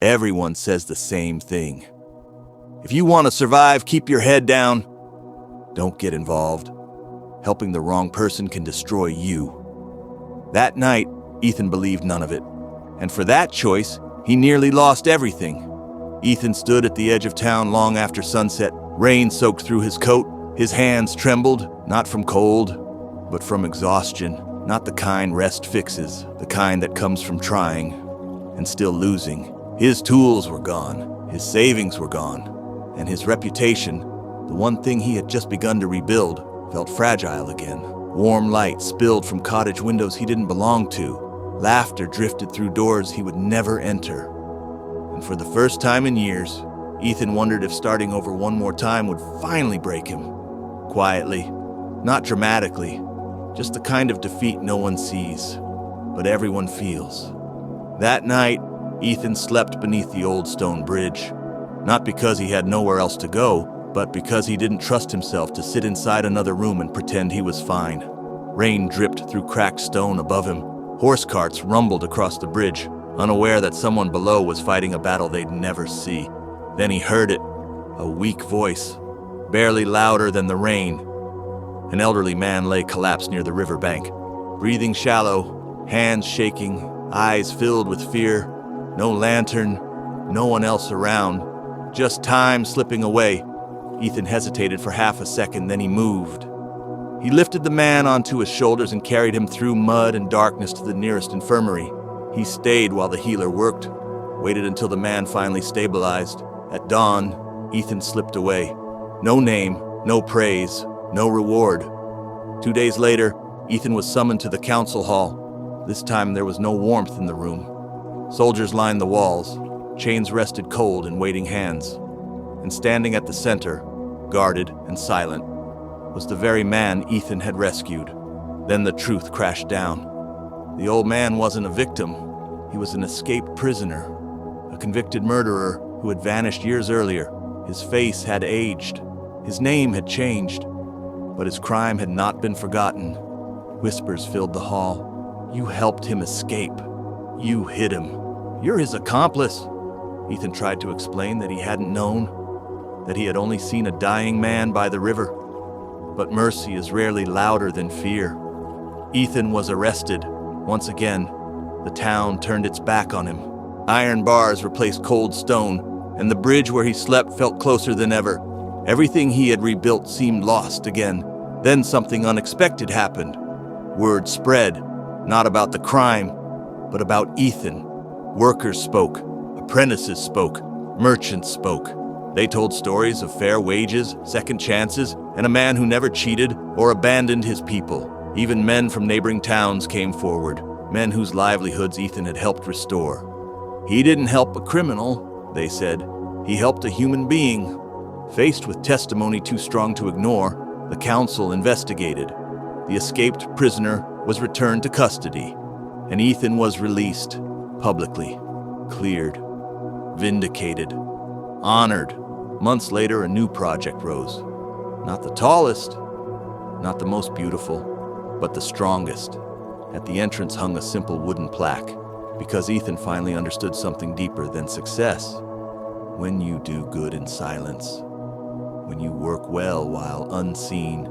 Everyone says the same thing. If you want to survive, keep your head down. Don't get involved. Helping the wrong person can destroy you. That night, Ethan believed none of it. And for that choice, he nearly lost everything. Ethan stood at the edge of town long after sunset. Rain soaked through his coat. His hands trembled, not from cold, but from exhaustion. Not the kind rest fixes, the kind that comes from trying and still losing. His tools were gone, his savings were gone, and his reputation, the one thing he had just begun to rebuild, felt fragile again. Warm light spilled from cottage windows he didn't belong to. Laughter drifted through doors he would never enter. And for the first time in years, Ethan wondered if starting over one more time would finally break him. Quietly, not dramatically, just the kind of defeat no one sees, but everyone feels. That night, Ethan slept beneath the old stone bridge, not because he had nowhere else to go, but because he didn't trust himself to sit inside another room and pretend he was fine. Rain dripped through cracked stone above him. Horse carts rumbled across the bridge, unaware that someone below was fighting a battle they'd never see. Then he heard it, a weak voice, barely louder than the rain. An elderly man lay collapsed near the riverbank, breathing shallow, hands shaking, eyes filled with fear. No lantern, no one else around, just time slipping away. Ethan hesitated for half a second, then he moved. He lifted the man onto his shoulders and carried him through mud and darkness to the nearest infirmary. He stayed while the healer worked, waited until the man finally stabilized. At dawn, Ethan slipped away. No name, no praise, no reward. 2 days later, Ethan was summoned to the council hall. This time there was no warmth in the room. Soldiers lined the walls. Chains rested cold in waiting hands. And standing at the center, guarded and silent, was the very man Ethan had rescued. Then the truth crashed down. The old man wasn't a victim. He was an escaped prisoner, a convicted murderer who had vanished years earlier. His face had aged. His name had changed. But his crime had not been forgotten. Whispers filled the hall. You helped him escape. You hid him. You're his accomplice. Ethan tried to explain that he hadn't known, that he had only seen a dying man by the river. But mercy is rarely louder than fear. Ethan was arrested. Once again, the town turned its back on him. Iron bars replaced cold stone, and the bridge where he slept felt closer than ever. Everything he had rebuilt seemed lost again. Then something unexpected happened. Word spread, not about the crime, but about Ethan. Workers spoke, apprentices spoke, merchants spoke. They told stories of fair wages, second chances, and a man who never cheated or abandoned his people. Even men from neighboring towns came forward, men whose livelihoods Ethan had helped restore. He didn't help a criminal, they said. He helped a human being. Faced with testimony too strong to ignore, the council investigated. The escaped prisoner was returned to custody, and Ethan was released, publicly, cleared, vindicated, honored. Months later, a new project rose. Not the tallest, not the most beautiful, but the strongest. At the entrance hung a simple wooden plaque, because Ethan finally understood something deeper than success. When you do good in silence, when you work well while unseen,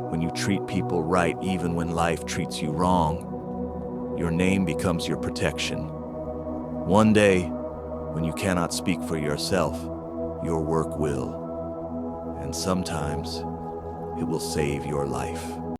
when you treat people right even when life treats you wrong, your name becomes your protection. One day, when you cannot speak for yourself, your work will. And sometimes, it will save your life.